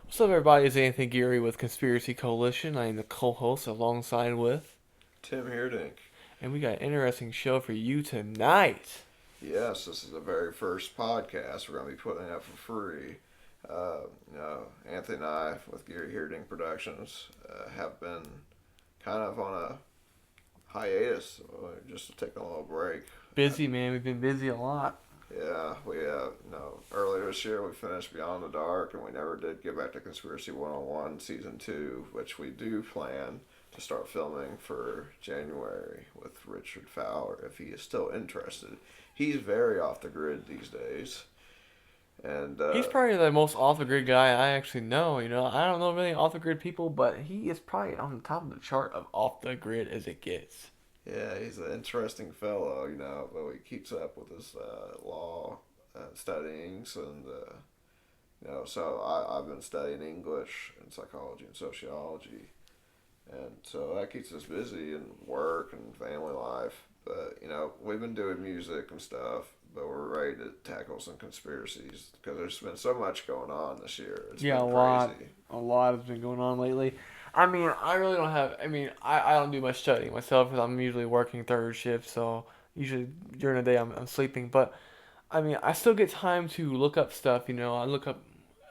What's up, everybody? It's Anthony Geary with Conspiracy Coalition. I am the co-host alongside with, Tim Heerdink. and we got an interesting show for you tonight. Yes, this is the very first podcast we're going to be putting out for free. Anthony and I, with Geary Heerdink Productions, have been kind of on a hiatus, just to take a little break. Uh, Busy, man. We've been busy a lot. yeah, earlier this year we finished Beyond the Dark, and we never did get back to Conspiracy 101 Season 2, which we do plan to start filming for January with Richard Fowler if he is still interested. He's very off the grid these days, and He's probably the most off-the-grid guy I actually know. I don't know really off-the-grid people, but he is probably on the top of the chart of off-the-grid as it gets. yeah, he's an interesting fellow, but he keeps up with his law studyings, and so I've been studying English and psychology and sociology, and so that keeps us busy in work and family life. But we've been doing music and stuff, but we're ready to tackle some conspiracies because there's been so much going on this year. It's Yeah, been a lot. crazy. A lot has been going on lately. I mean, I really don't have. I don't do much studying myself because I'm usually working third shift, so usually during the day I'm sleeping. But I still get time to look up stuff. I look up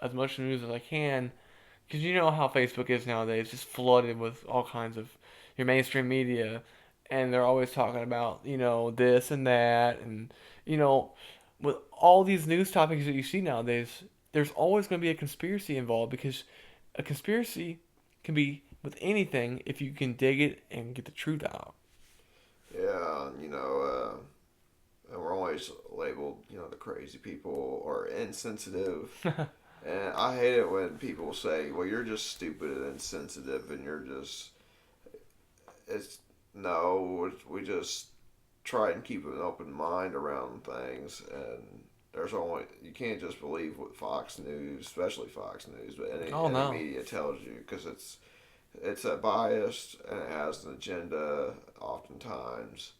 as much news as I can because you know how Facebook is nowadays, just flooded with all kinds of your mainstream media, and they're always talking about this and that, and you know with all these news topics that you see nowadays, there's always going to be a conspiracy involved because a conspiracy can be with anything if you can dig it and get the truth out. Yeah, and we're always labeled, the crazy people or insensitive. And I hate it when people say, "Well, you're just stupid and insensitive, and you're just." It's no, we just try and keep an open mind around things, and there's only you can't just believe what Fox News, especially Fox News, but any Oh any no. media tells you because it's a biased and it has an agenda oftentimes.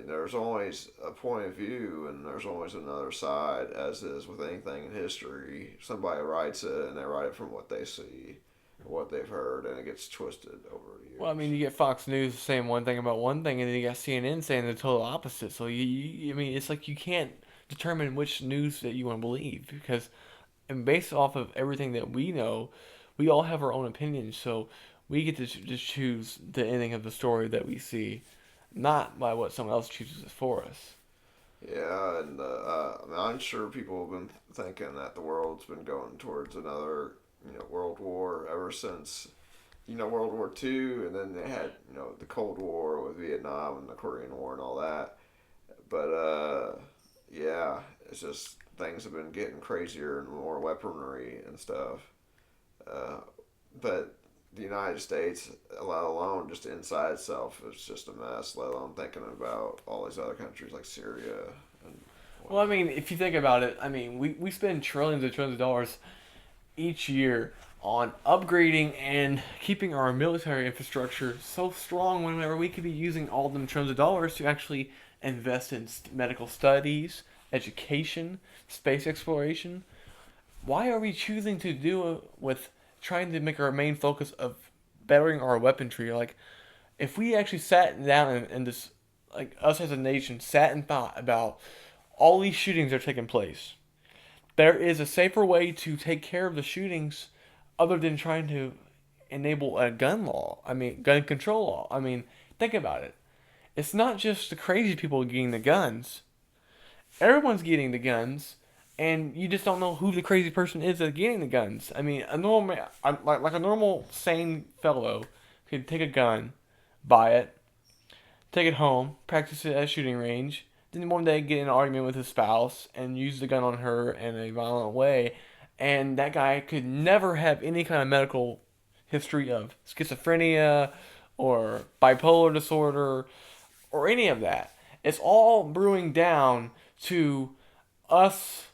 There's always a point of view and there's always another side, as is with anything in history. Somebody writes it and they write it from what they see, what they've heard, and it gets twisted over the Well, years. you get Fox News saying one thing about one thing, and then you got CNN saying the total opposite. So it's like you can't determine which news that you want to believe because, and based off of everything that we know, we all have our own opinions. So we get to just choose the ending of the story that we see, not by what someone else chooses for us. Yeah, and I'm sure people have been thinking that the world's been going towards another, world war ever since, World War II, and then they had, the Cold War with Vietnam and the Korean War and all that. But yeah, it's just things have been getting crazier and more weaponry and stuff. Uh, but the United States, let alone just inside itself, is just a mess. Let alone thinking about all these other countries like Syria and Well, whatnot. if you think about it, we spend trillions and trillions of dollars each year on upgrading and keeping our military infrastructure so strong whenever we could be using all them trillions of dollars to actually invest in medical studies, education, space exploration. Why are we choosing to do it with trying to make our main focus of bettering our weaponry? Like, if we actually sat down and just, like, us as a nation sat and thought about all these shootings that are taking place, there is a safer way to take care of the shootings other than trying to enable a gun law. Gun control law. Think about it. It's not just the crazy people getting the guns. Everyone's getting the guns, and you just don't know who the crazy person is that's getting the guns. Like a normal sane fellow could take a gun, buy it, take it home, practice it at a shooting range, then one day get in an argument with his spouse and use the gun on her in a violent way, and that guy could never have any kind of medical history of schizophrenia or bipolar disorder or any of that. It's all brewing down to us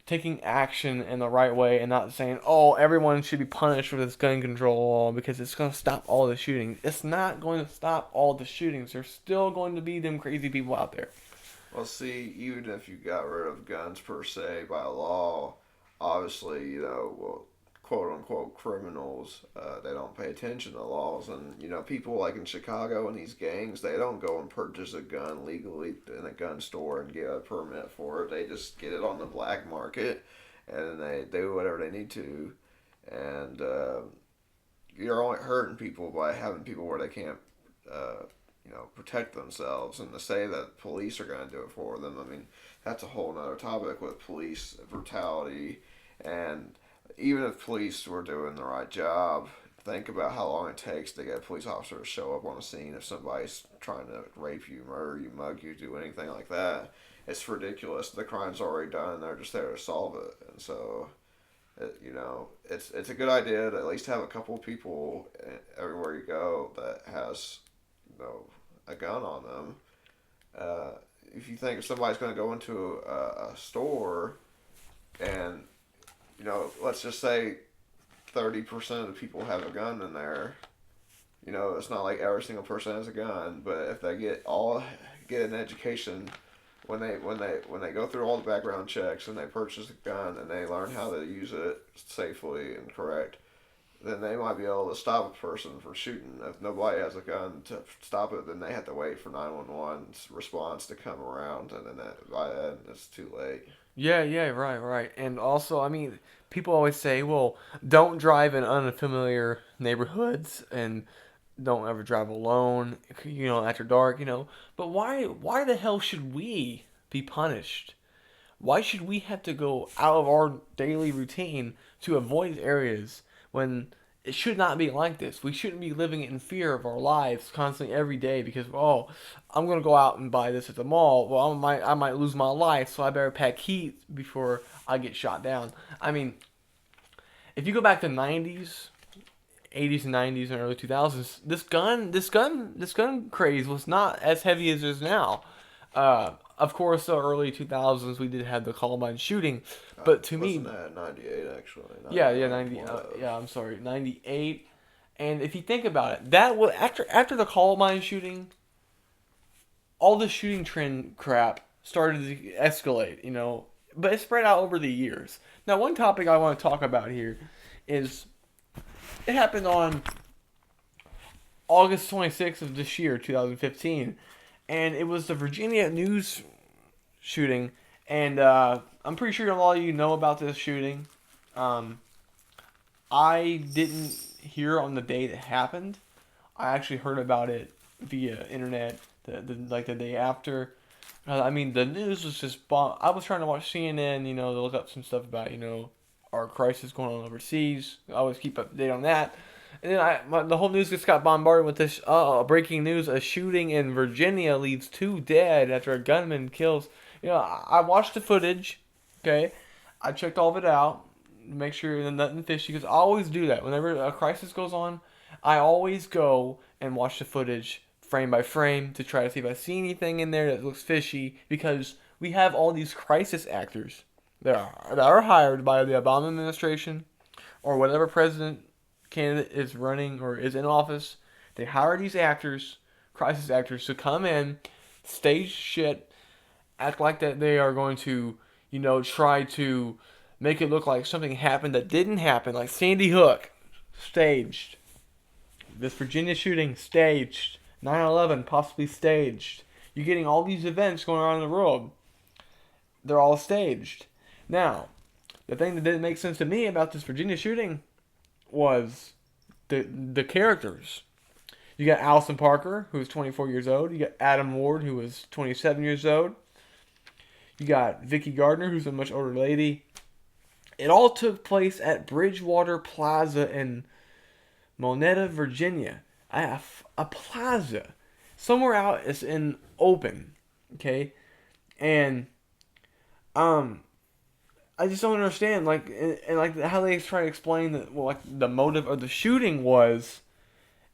taking action in the right way and not saying, oh, everyone should be punished for this gun control law because it's going to stop all the shootings. It's not going to stop all the shootings. There's still going to be them crazy people out there. Well, see, even if you got rid of guns per se by law, obviously, well, quote unquote criminals, they don't pay attention to laws. And, people like in Chicago and these gangs, they don't go and purchase a gun legally in a gun store and get a permit for it. They just get it on the black market and they do whatever they need to. And you're only hurting people by having people where they can't, protect themselves. And to say that police are going to do it for them, I mean, that's a whole nother topic with police brutality. And even if police were doing the right job, think about how long it takes to get a police officer to show up on a scene if somebody's trying to rape you, murder you, mug you, do anything like that. It's ridiculous. The crime's already done. They're just there to solve it. And so, it's a good idea to at least have a couple of people everywhere you go that has, a gun on them. If you think if somebody's going to go into a store and, let's just say 30% of the people have a gun in there. It's not like every single person has a gun, but if they get an education when they go through all the background checks and they purchase a gun and they learn how to use it safely and correct, then they might be able to stop a person from shooting. If nobody has a gun to stop it, then they have to wait for 911's response to come around, and then by then it's too late. Yeah, yeah, right. And also, I mean, people always say, well, don't drive in unfamiliar neighborhoods and don't ever drive alone, after dark, But why the hell should we be punished? Why should we have to go out of our daily routine to avoid areas when it should not be like this? We shouldn't be living in fear of our lives constantly every day because, I'm going to go out and buy this at the mall. Well, I might lose my life, so I better pack heat before I get shot down. I mean, if you go back to 90s, 80s and 90s and early 2000s, this gun craze was not as heavy as it is now. Of course, the early 2000s we did have the Columbine shooting, but to me, wasn't that 98 actually? yeah, 90, I'm sorry, 98. And if you think about it, that was after the Columbine shooting, all the shooting trend crap started to escalate, but it spread out over the years. Now, one topic I want to talk about here is it happened on August 26th of this year, 2015, and it was the Virginia news shooting, and I'm pretty sure a lot of you know about this shooting. I didn't hear on the day that happened. I actually heard about it via internet the day after. I mean, the news was just bomb. I was trying to watch CNN, to look up some stuff about, our crisis going on overseas. I always keep up to date on that. And then the whole news just got bombarded with this breaking news. A shooting in Virginia leaves 2 dead after a gunman kills. I watched the footage, okay? I checked all of it out, make sure there's nothing fishy, because I always do that. Whenever a crisis goes on, I always go and watch the footage frame by frame to try to see if I see anything in there that looks fishy, because we have all these crisis actors that are hired by the Obama administration or whatever president candidate is running or is in office. They hire these actors, crisis actors, to come in, stage shit, act like that they are going to, try to make it look like something happened that didn't happen, like Sandy Hook, staged. This Virginia shooting, staged. 9/11, possibly staged. You're getting all these events going on in the world. They're all staged. Now, the thing that didn't make sense to me about this Virginia shooting was the characters. You got Allison Parker, who was 24 years old. You got Adam Ward, who was 27 years old. You got Vicky Gardner, who's a much older lady. It all took place at Bridgewater Plaza in Monetta, Virginia. I have a plaza. Somewhere out is in open. Okay? And I just don't understand, and how they try to explain that, the motive of the shooting was,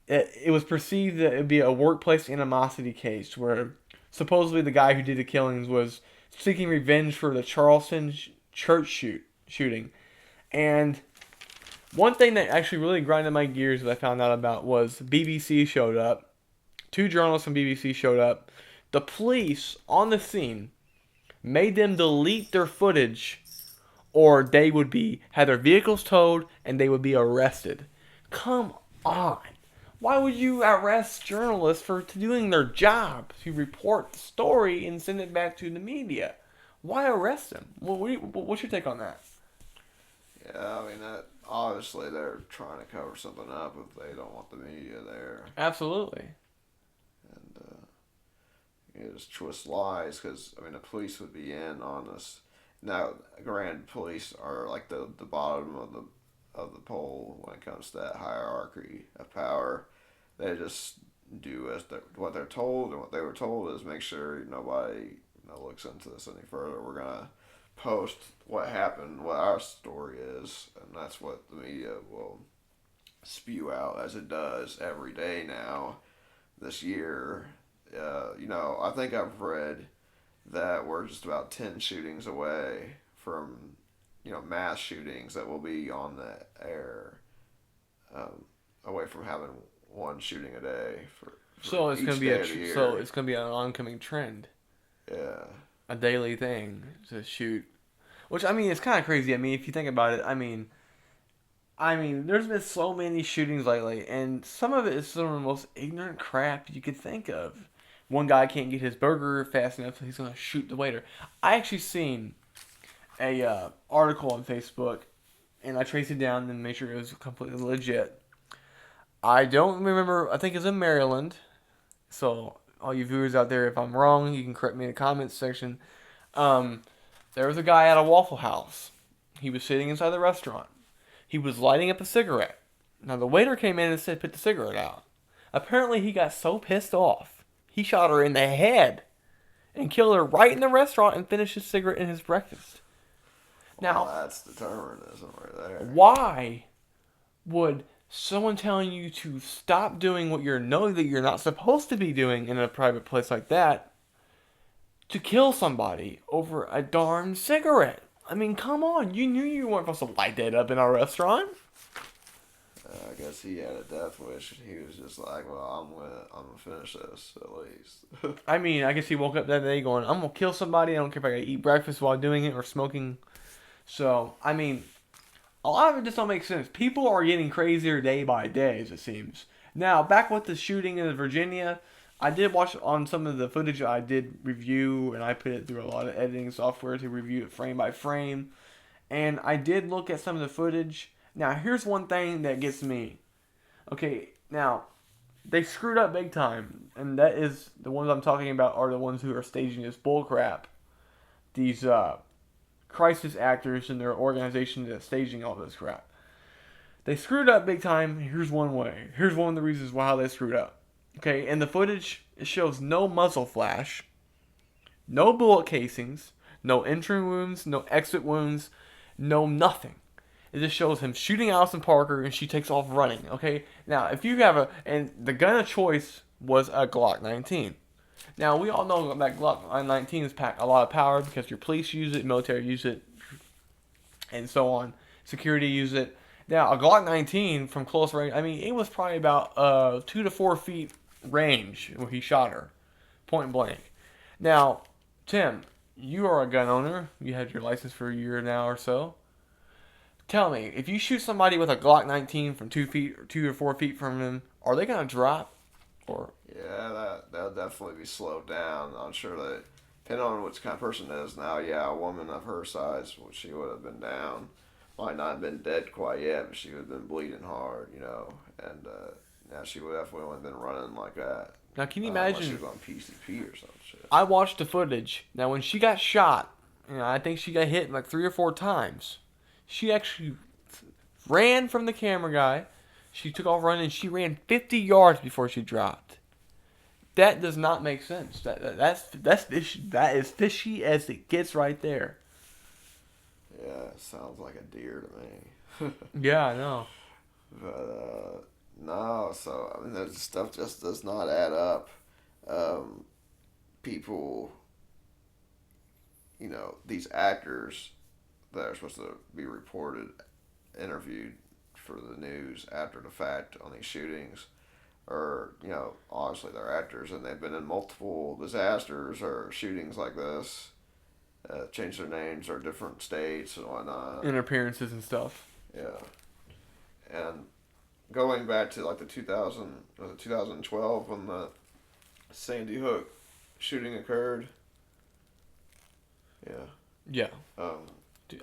it was perceived that it would be a workplace animosity case where supposedly the guy who did the killings was seeking revenge for the Charleston church shooting. And one thing that actually really grinded my gears that I found out about was BBC showed up. 2 journalists from BBC showed up. The police on the scene made them delete their footage or they would be have their vehicles towed and they would be arrested. Come on. Why would you arrest journalists for doing their job to report the story and send it back to the media? Why arrest them? What's your take on that? Yeah, I mean that obviously they're trying to cover something up if they don't want the media there, Absolutely. and just twist lies because I mean the police would be in on this. Now, granted, police are like the bottom of the pole when it comes to that hierarchy of power. They just do what they're told, and what they were told is make sure nobody looks into this any further. We're gonna post what happened, what our story is, and that's what the media will spew out as it does every day now this year. I think I've read that we're just about 10 shootings away from, mass shootings that will be on the air, away from having one shooting a day for So it's each gonna be day of the year. so it's gonna be an oncoming trend, Yeah. a daily thing to shoot. Which I mean, it's kind of crazy. I mean, if you think about it, I mean, there's been so many shootings lately, and some of it is some of the most ignorant crap you could think of. One guy can't get his burger fast enough, so he's gonna shoot the waiter. I actually seen a article on Facebook, and I traced it down and made sure it was completely legit. I don't remember. I think it's in Maryland. So all you viewers out there, if I'm wrong, you can correct me in the comments section. Um, there was a guy at a Waffle House. He was sitting inside the restaurant. He was lighting up a cigarette. Now the waiter came in and said, "Put the cigarette out." Apparently, he got so pissed off, he shot her in the head and killed her right in the restaurant and finished his cigarette and his breakfast. Well, Now, that's determinism right there. why would someone telling you to stop doing what you know that you're not supposed to be doing in a private place like that to kill somebody over a darn cigarette? I mean, come on. You knew you weren't supposed to light that up in a restaurant. I guess he had a death wish. He was just like, "Well, I'm gonna finish this at least." I mean, I guess he woke up that day going, "I'm going to kill somebody. I don't care if I got to eat breakfast while doing it or smoking." So, I mean, a lot of it just don't make sense. People are getting crazier day by day, as it seems. Now, back with the shooting in Virginia, I did watch on some of the footage I did review, and I put it through a lot of editing software to review it frame by frame. And I did look at some of the footage. Now, here's one thing that gets me. Okay, now, they screwed up big time, and that is the ones I'm talking about are the ones who are staging this bullcrap. These crisis actors and their organization that's staging all this crap. They screwed up big time. Here's one way. Here's one of the reasons why they screwed up. Okay, in the footage, it shows no muzzle flash, no bullet casings, no entry wounds, no exit wounds, no nothing. It just shows him shooting Allison Parker and she takes off running. Okay, now if you have and the gun of choice was a Glock 19. Now we all know that Glock 19 is packed a lot of power because your police use it, military use it, and so on. Security use it. Now a Glock 19 from close range, I mean, it was probably about 2 to 4 feet range where he shot her, point blank. Now, Tim, you are a gun owner. You had your license for a year now or so. Tell me, if you shoot somebody with a Glock 19 from 2 or 4 feet from them, are they gonna drop? Or Yeah, that'll definitely be slowed down. I'm sure that, depending on which kind of person it is now, yeah, a woman of her size, well, she would have been down. Might not have been dead quite yet, but she would have been bleeding hard, and now she would definitely have been running like that. now, can you Unless she imagine? was on PCP or some shit. I watched the footage. Now, when she got shot, I think she got hit like 3 or 4 times. She actually ran from the camera guy. She took off running. She ran 50 yards before she dropped. That does not make sense. That's fishy. That is fishy as it gets right there. Yeah, it sounds like a deer to me. Yeah, I know. But no, so I mean, that stuff just does not add up. People, these actors that are supposed to be reported, interviewed for the news after the fact on these shootings, are obviously they're actors and they've been in multiple disasters or shootings like this, change their names or different states and whatnot. In appearances and stuff. Yeah, and going back to like the 2012 when the Sandy Hook shooting occurred. Yeah. Yeah. Um,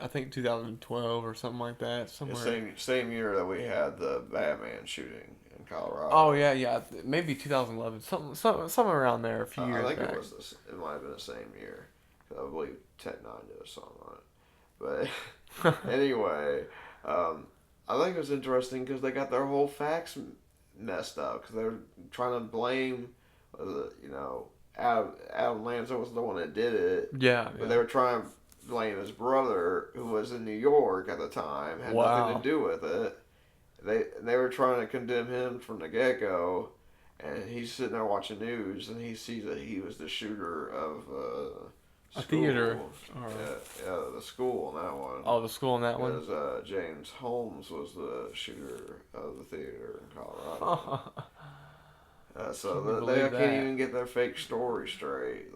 I think 2012 or something like that. the Somewhere. same year that we had the Batman shooting in Colorado. Oh yeah, yeah. Maybe 2011. Somewhere around there. A few years I think back. it was this. It might have been the same year. I believe Tech Nine did a song on it. But anyway, I think it was interesting because they got their whole facts messed up because they were trying to blame, Adam Lanza was the one that did it. Yeah. But they were trying to blame his brother, who was in New York at the time, had nothing to do with it. They were trying to condemn him from the get go, and he's sitting there watching news, and he sees that he was the shooter of a theater. Yeah, the school in that one. Oh, the school in that one. Because James Holmes was the shooter of the theater in Colorado. So they can't even get their fake story straight.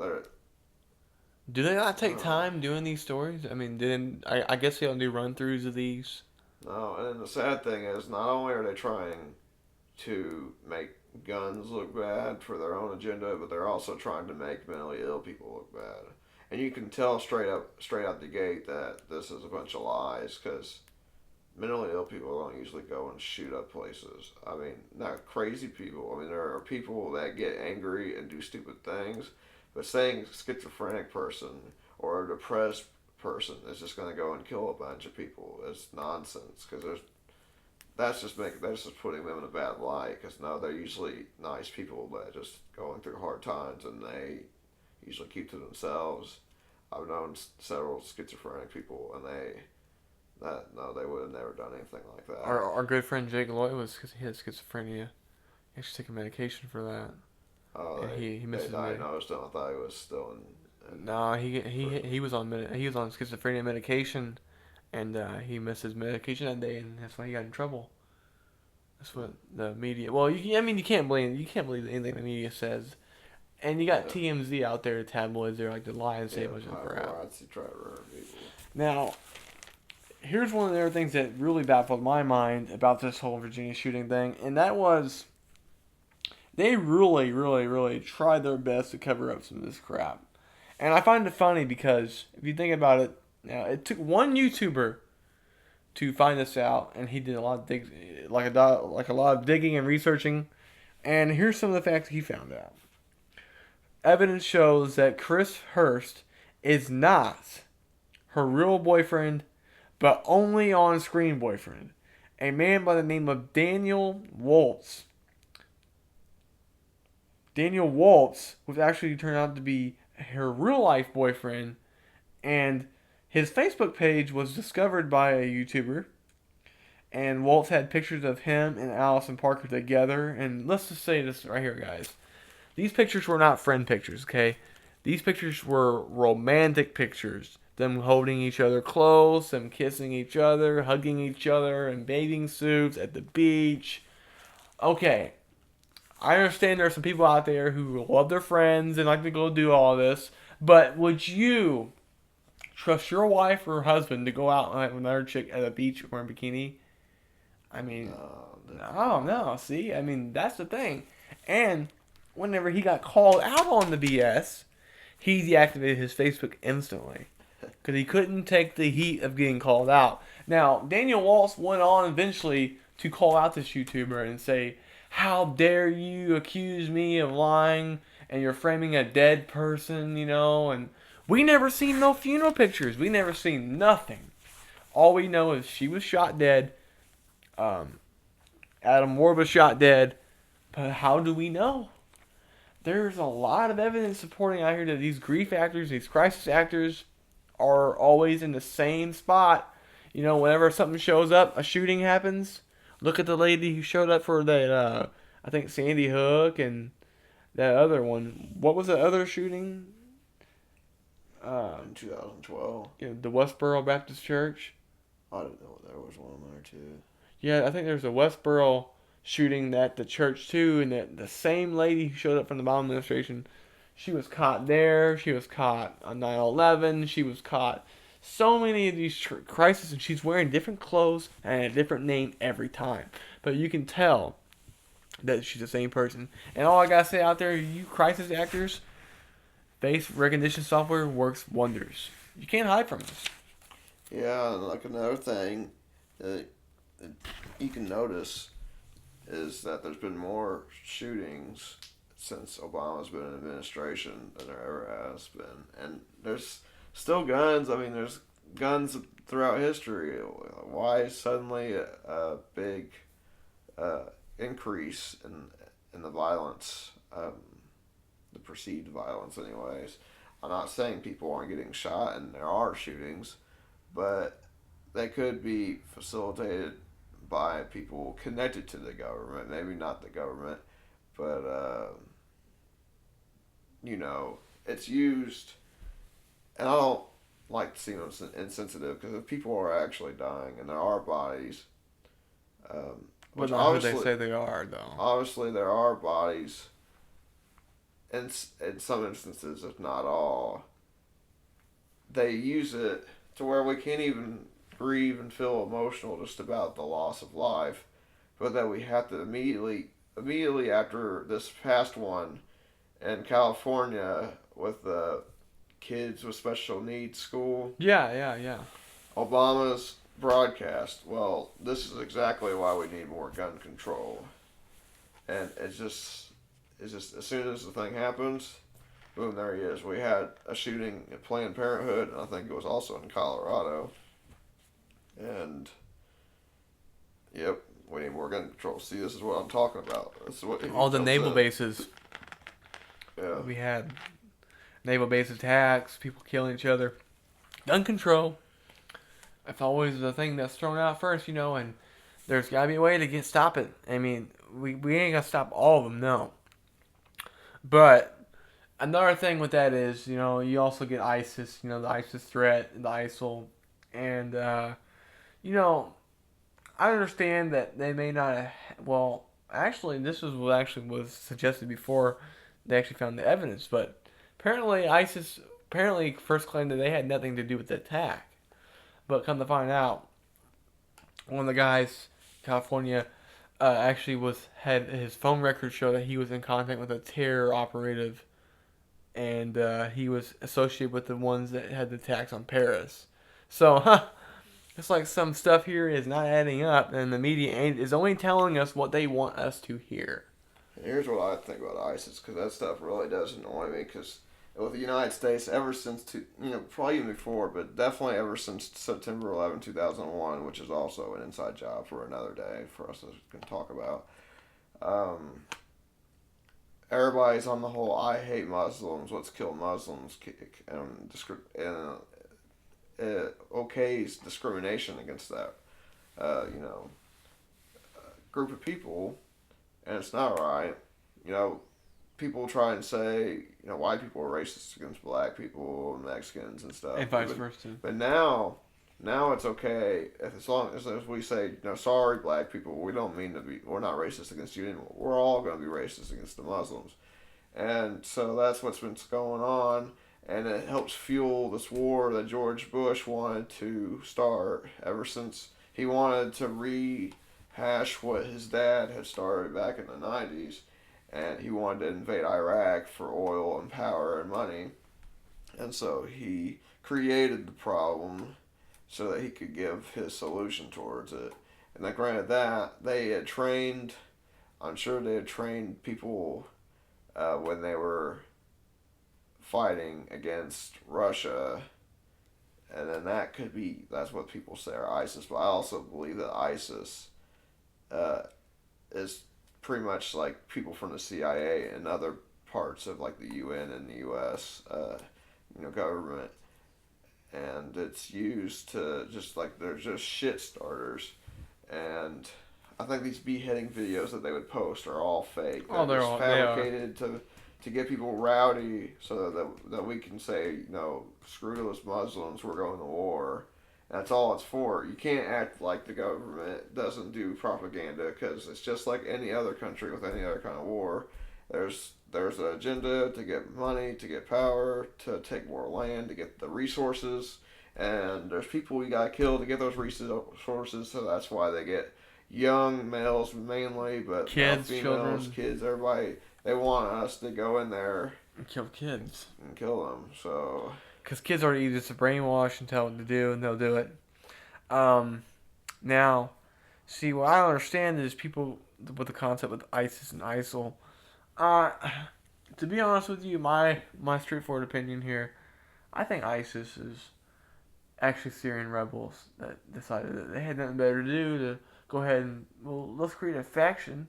Do they not take time doing these stories? I mean, I guess they don't do run-throughs of these. No, and the sad thing is, not only are they trying to make guns look bad for their own agenda, but they're also trying to make mentally ill people look bad. And you can tell straight out the gate that this is a bunch of lies, because mentally ill people don't usually go and shoot up places. I mean, not crazy people. I mean, there are people that get angry and do stupid things, but saying schizophrenic person or a depressed person is just going to go and kill a bunch of people is nonsense, because that's just putting them in a bad light, because no, they're usually nice people that just going through hard times, and they usually keep to themselves. I've known several schizophrenic people, and they would have never done anything like that. Our good friend Jake Lloyd he has schizophrenia. He actually taking medication for that. Oh, he misses they diagnosed him. I thought he was still in no, he was on schizophrenia medication, and he missed his medication that day, and that's why he got in trouble. That's what the media. Well, you can't believe anything the media says, and you got TMZ out there, the tabloids. They're like to lie and say a bunch of crap. Try to ruin people. Now, here's one of the other things that really baffled my mind about this whole Virginia shooting thing, and that was they really, really, really tried their best to cover up some of this crap. And I find it funny because if you think about it, now it took one YouTuber to find this out, and he did a lot of a lot of digging and researching. And here's some of the facts he found out. Evidence shows that Chris Hurst is not her real boyfriend, but only on-screen boyfriend. A man by the name of Daniel Waltz. Daniel Waltz was actually turned out to be her real-life boyfriend, and his Facebook page was discovered by a YouTuber, and Waltz had pictures of him and Allison Parker together. And let's just say this right here, guys. These pictures were not friend pictures, okay? These pictures were romantic pictures. Them holding each other close, them kissing each other, hugging each other in bathing suits at the beach. Okay, I understand there are some people out there who love their friends and like to go do all this, but would you trust your wife or husband to go out with another chick at a beach wearing a bikini? I mean, no. See, I mean, that's the thing. And whenever he got called out on the BS, he deactivated his Facebook instantly because he couldn't take the heat of getting called out. Now, Daniel Waltz went on eventually to call out this YouTuber and say, "How dare you accuse me of lying, and you're framing a dead person, and we never seen no funeral pictures. We never seen nothing. All we know is she was shot dead. Adam Ward was shot dead. But how do we know? There's a lot of evidence supporting out here that these grief actors, these crisis actors, are always in the same spot. Whenever something shows up, a shooting happens. Look at the lady who showed up for that, I think Sandy Hook and that other one. What was the other shooting? In 2012. The Westboro Baptist Church. I didn't know there was one there too. Yeah, I think there's a Westboro shooting at the church too, and that the same lady who showed up from the Obama administration, She was caught there. She was caught on 9/11. She was caught so many of these crises, and she's wearing different clothes and a different name every time. But you can tell that she's the same person. And all I gotta say out there, you crisis actors, face recognition software works wonders. You can't hide from this. Yeah, and like another thing that you can notice is that there's been more shootings since Obama's been in administration than there ever has been. And there's still guns. I mean, there's guns throughout history. Why suddenly a big increase in the violence, the perceived violence, anyways? I'm not saying people aren't getting shot, and there are shootings, but they could be facilitated by people connected to the government. Maybe not the government, but it's used. And I don't like to seem insensitive because if people are actually dying and there are bodies, But which not who they obviously say they are, though. obviously there are bodies, in some instances, if not all, they use it to where we can't even grieve and feel emotional just about the loss of life, but that we have to immediately after this past one in California with the kids with special needs school, Yeah. Obama's broadcast. Well, this is exactly why we need more gun control, and it's just as soon as the thing happens, boom, there he is. We had a shooting at Planned Parenthood, and I think it was also in Colorado. And, yep, we need more gun control. See, this is what I'm talking about. This is what All the naval bases. Yeah. We had naval base attacks, people killing each other. Gun control. That's always the thing that's thrown out first, and there's got to be a way to stop it. I mean, we ain't going to stop all of them, no. But another thing with that is, you also get ISIS, the ISIS threat, the ISIL. And, I understand that they may not have, well, actually, this was what actually was suggested before they actually found the evidence. But apparently ISIS first claimed that they had nothing to do with the attack. But come to find out, one of the guys, California, actually had his phone records show that he was in contact with a terror operative, and he was associated with the ones that had the attacks on Paris. So, it's like some stuff here is not adding up, and the media is only telling us what they want us to hear. Here's what I think about ISIS, because that stuff really does annoy me, because with the United States, ever since, probably even before, but definitely ever since September 11, 2001, which is also an inside job for another day for us to talk about, everybody's on the whole "I hate Muslims, let's kill Muslims," and okays discrimination against that, group of people, and it's not right. People try and say, white people are racist against black people and Mexicans and stuff. And vice versa. But now it's okay as long as we say, sorry, black people, we don't mean to be, we're not racist against you anymore. We're all going to be racist against the Muslims. And so that's what's been going on, and it helps fuel this war that George Bush wanted to start ever since he wanted to rehash what his dad had started back in the 90s. And he wanted to invade Iraq for oil and power and money. And so he created the problem so that he could give his solution towards it. And then granted that, I'm sure they had trained people when they were fighting against Russia. And then that's what people say are ISIS. But I also believe that ISIS is pretty much like people from the CIA and other parts of like the UN and the U.S. Government, and it's used to just like they're just shit starters, and I think these beheading videos that they would post are all fake. They're just fabricated to get people rowdy so that we can say screw those Muslims, we're going to war. That's all it's for. You can't act like the government doesn't do propaganda, because it's just like any other country with any other kind of war. There's an agenda to get money, to get power, to take more land, to get the resources, and there's people we gotta kill to get those resources. So that's why they get young males mainly, but now Kids, females, children, kids, everybody. They want us to go in there and kill kids. and kill them. So Because kids are easy to brainwash and tell what to do, and they'll do it. Um, Now, see, what I don't understand is people with the concept with ISIS and ISIL. Uh, to be honest with you, my straightforward opinion here, I think ISIS is actually Syrian rebels that decided that they had nothing better to do to go ahead and, well, let's create a faction.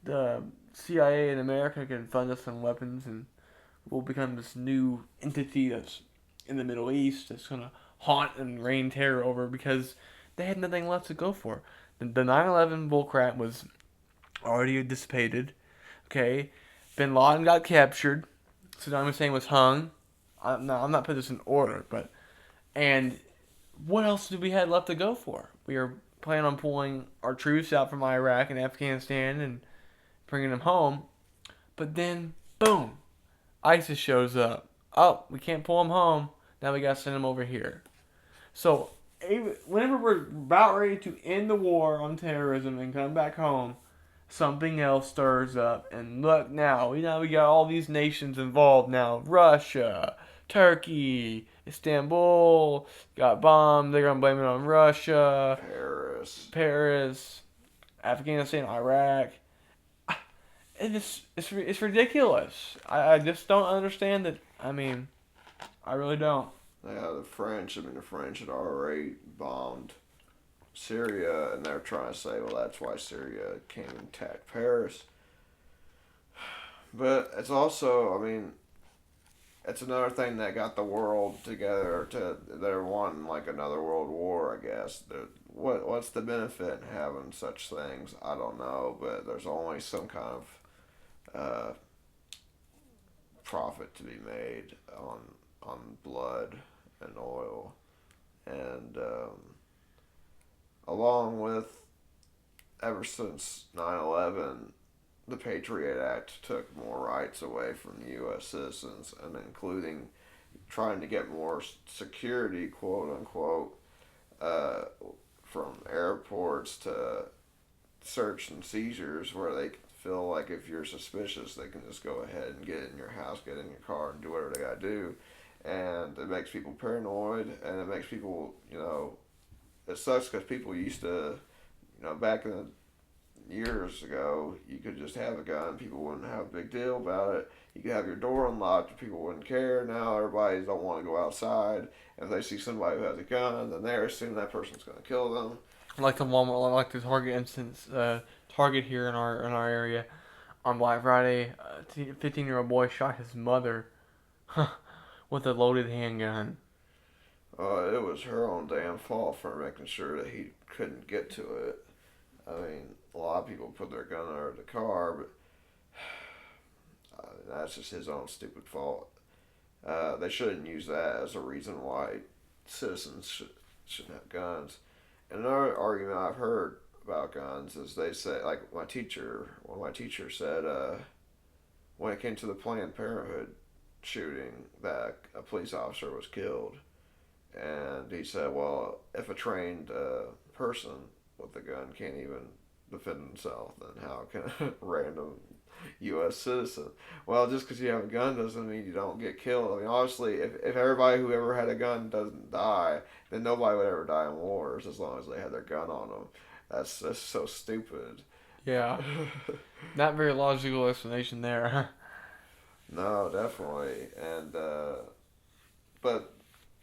The CIA in America can fund us on weapons, and we'll become this new entity that's in the Middle East that's gonna haunt and reign terror over, because they had nothing left to go for. The 9/11 bullcrap was already dissipated. Okay, Bin Laden got captured. Saddam Hussein was hung. I'm not putting this in order, but and what else do we have left to go for? We are planning on pulling our troops out from Iraq and Afghanistan and bringing them home, but then boom, ISIS shows up. Oh, we can't pull them home. Now we gotta send them over here. So whenever we're about ready to end the war on terrorism and come back home, something else stirs up. And look now, we got all these nations involved now. Russia, Turkey, Istanbul got bombed. They're gonna blame it on Russia, Paris, Afghanistan, Iraq. It's ridiculous. I just don't understand it. I mean, I really don't. yeah, the French. I mean, the French had already bombed Syria, and they're trying to say, well, that's why Syria came and attacked Paris. But it's also, I mean, it's another thing that got the world together. They're wanting like another world war, I guess. What's the benefit in having such things? I don't know, but there's always some kind of profit to be made on blood and oil, and along with ever since 9/11, the Patriot Act took more rights away from U.S. citizens, and including trying to get more security, quote unquote, uh, from airports to search and seizures, where they feel like if you're suspicious, they can just go ahead and get in your house, get in your car, and do whatever they gotta do. And it makes people paranoid, and it makes people, it sucks because people used to, back in the years ago, you could just have a gun. People wouldn't have a big deal about it. You could have your door unlocked. People wouldn't care. Now everybody don't want to go outside. If they see somebody who has a gun, then they assume that person's going to kill them. Like the Walmart, like the Target instance, Target here in our area on Black Friday, a 15-year-old boy shot his mother with a loaded handgun. It was her own damn fault for making sure that he couldn't get to it. I mean, a lot of people put their gun under the car, but that's just his own stupid fault. They shouldn't use that as a reason why citizens shouldn't have guns. And another argument I've heard about guns is they say, like one of my teachers said, when it came to the Planned Parenthood shooting, that a police officer was killed. And he said, well, if a trained person with a gun can't even defend himself, then how can a random U.S. citizen? Well, just because you have a gun doesn't mean you don't get killed. I mean, obviously, if everybody who ever had a gun doesn't die, then nobody would ever die in wars as long as they had their gun on them. That's so stupid. Yeah, not very logical explanation there. No, definitely. And but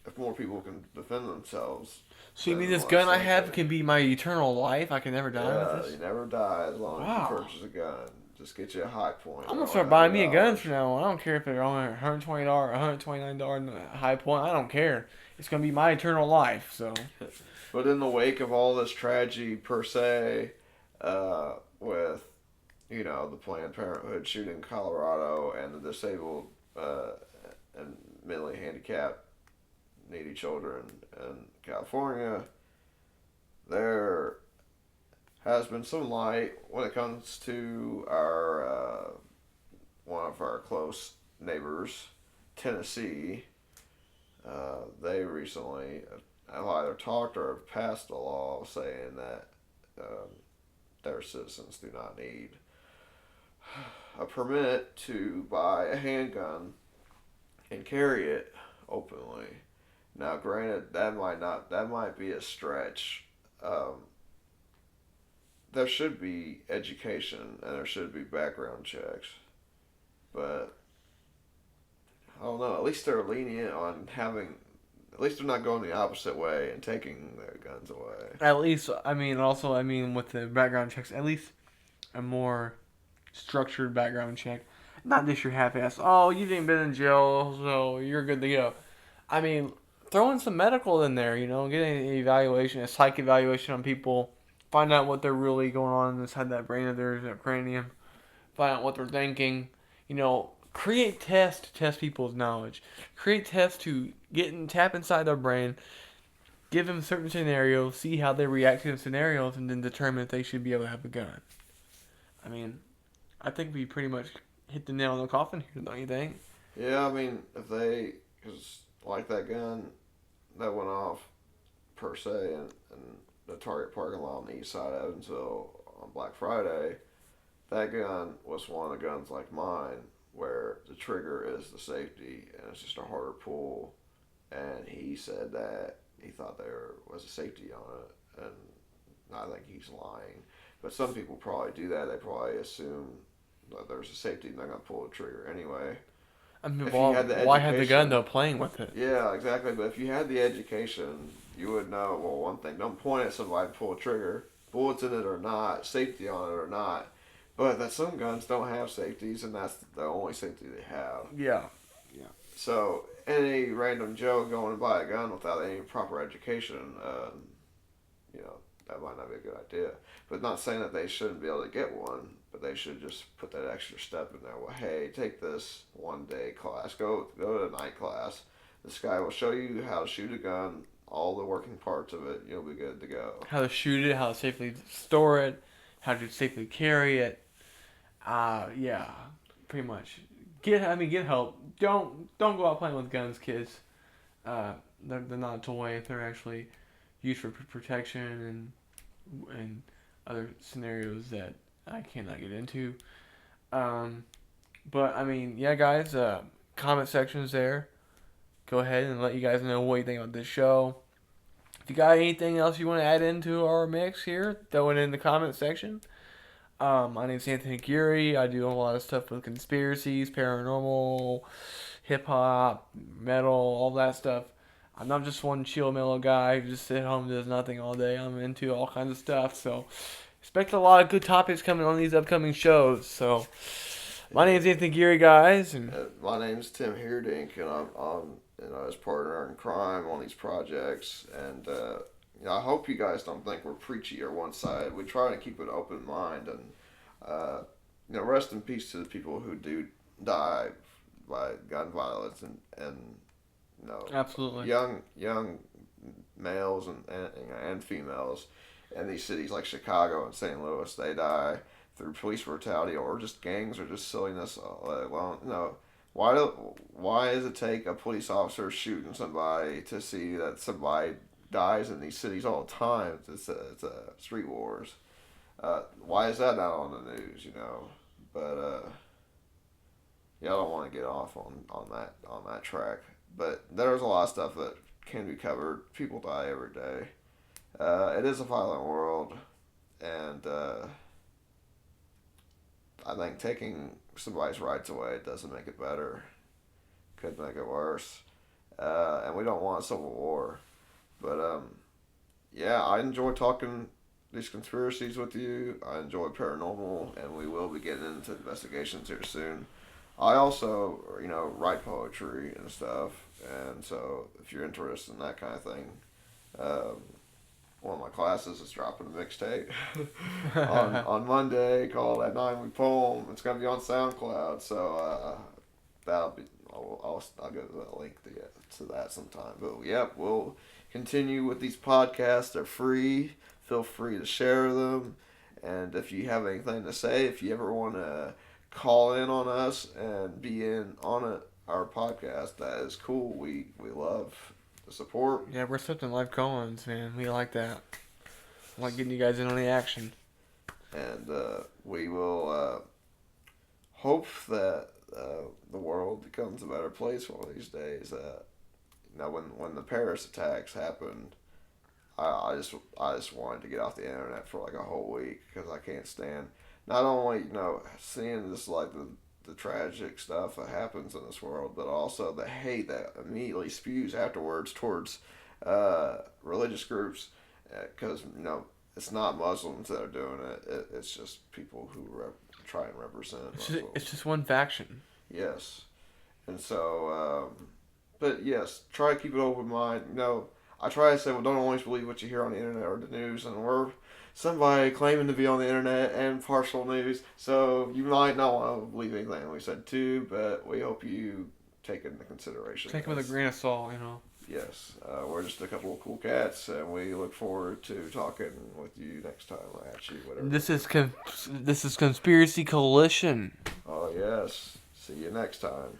if more people can defend themselves, So you then mean this well, gun I same have thing. can be my eternal life? I can never die Yeah, with you this? never die as long as you Wow. purchase a gun. Just get you a high point. I'm gonna at start buying me a gun $100. from now on. I don't care if they're only $120, $129 high point. I don't care. It's gonna be my eternal life. So But in the wake of all this tragedy per se, with the Planned Parenthood shooting in Colorado and the disabled and mentally handicapped needy children in California, there has been some light when it comes to our one of our close neighbors, Tennessee, they recently have either talked or have passed a law saying that their citizens do not need a permit to buy a handgun and carry it openly. Now, granted, that might be a stretch. There should be education and there should be background checks, but I don't know. At least they're lenient on having. At least they're not going the opposite way and taking their guns away. At least, with the background checks, at least a more structured background check. Not just your half-ass, oh, you didn't been in jail, so you're good to go. I mean, throw in some medical in there, getting an evaluation, a psych evaluation on people, find out what they're really going on inside that brain of theirs, that cranium, find out what they're thinking, create tests to test people's knowledge, create tests to tap inside their brain, give them certain scenarios, see how they react to the scenarios, and then determine if they should be able to have a gun. I mean, I think we pretty much hit the nail on the coffin here, don't you think? Yeah, I mean, because like that gun that went off per se in the Target parking lot on the east side of Evansville on Black Friday, that gun was one of the guns like mine where the trigger is the safety and it's just a harder pull. And he said that he thought there was a safety on it, and I think he's lying. But some people probably do that. They probably assume that there's a safety and they're going to pull the trigger anyway. I mean, why have the gun though playing with it? Yeah, exactly. But if you had the education, you would know, well, one thing, don't point at somebody and pull a trigger. Bullets in it or not, safety on it or not. But that some guns don't have safeties, and that's the only safety they have. Yeah. So any random Joe going to buy a gun without any proper education, that might not be a good idea. But not saying that they shouldn't be able to get one, but they should just put that extra step in there. Well, hey, take this 1-day class. Go to a night class. This guy will show you how to shoot a gun, all the working parts of it. You'll be good to go. How to shoot it, how to safely store it, how to safely carry it. Yeah, pretty much. Get help. Don't go out playing with guns, kids. They're not a toy. They're actually used for protection and other scenarios that I cannot get into. But I mean, yeah, guys. Comment section's there. Go ahead and let you guys know what you think about this show. If you got anything else you want to add into our mix here, throw it in the comment section. My name's Anthony Geary. I do a lot of stuff with conspiracies, paranormal, hip hop, metal, all that stuff. I'm not just one chill, mellow guy who just sits at home and does nothing all day. I'm into all kinds of stuff. So expect a lot of good topics coming on these upcoming shows. So my name's Anthony Geary, guys. And my name's Tim Heerdink, and I'm his partner in crime on these projects. And I hope you guys don't think we're preachy or one sided. We try to keep an open mind, and rest in peace to the people who do die by gun violence and absolutely young males and females in these cities like Chicago and St. Louis. They die through police brutality or just gangs or just silliness alone. Why does it take a police officer shooting somebody to see that somebody dies in these cities all the time? It's a street wars. Why is that not on the news? But I don't want to get off on that track. But there's a lot of stuff that can be covered. People die every day. It is a violent world, and I think taking somebody's rights away doesn't make it better. Could make it worse. And we don't want a civil war. But I enjoy talking these conspiracies with you. I enjoy paranormal, and we will be getting into investigations here soon. I also, write poetry and stuff, and so if you're interested in that kind of thing, one of my classes is dropping a mixtape on Monday called "That 9-Week Poem." It's gonna be on SoundCloud, so that'll be. I'll give a link to that sometime. But we'll continue with these podcasts. They're free. Feel free to share them, and if you have anything to say, if you ever want to call in on us and be in on our podcast, that is cool. We love the support. Yeah, we're accepting live call-ins, man. We like that. I like getting you guys in on the action. And we will hope that the world becomes a better place one of these days. When the Paris attacks happened, I just wanted to get off the internet for like a whole week because I can't stand not only seeing this like the tragic stuff that happens in this world, but also the hate that immediately spews afterwards towards religious groups because it's not Muslims that are doing it. It's just people who try and represent It's just one faction. Yes. And so, but yes, try to keep an open mind. I try to say, well, don't always believe what you hear on the internet or the news. And we're somebody claiming to be on the internet and partial news. So you might not want to believe anything we said too, but we hope you take it into consideration. Take it with a grain of salt, Yes, we're just a couple of cool cats, and we look forward to talking with you next time. Whatever. This is Conspiracy Coalition. Oh yes. See you next time.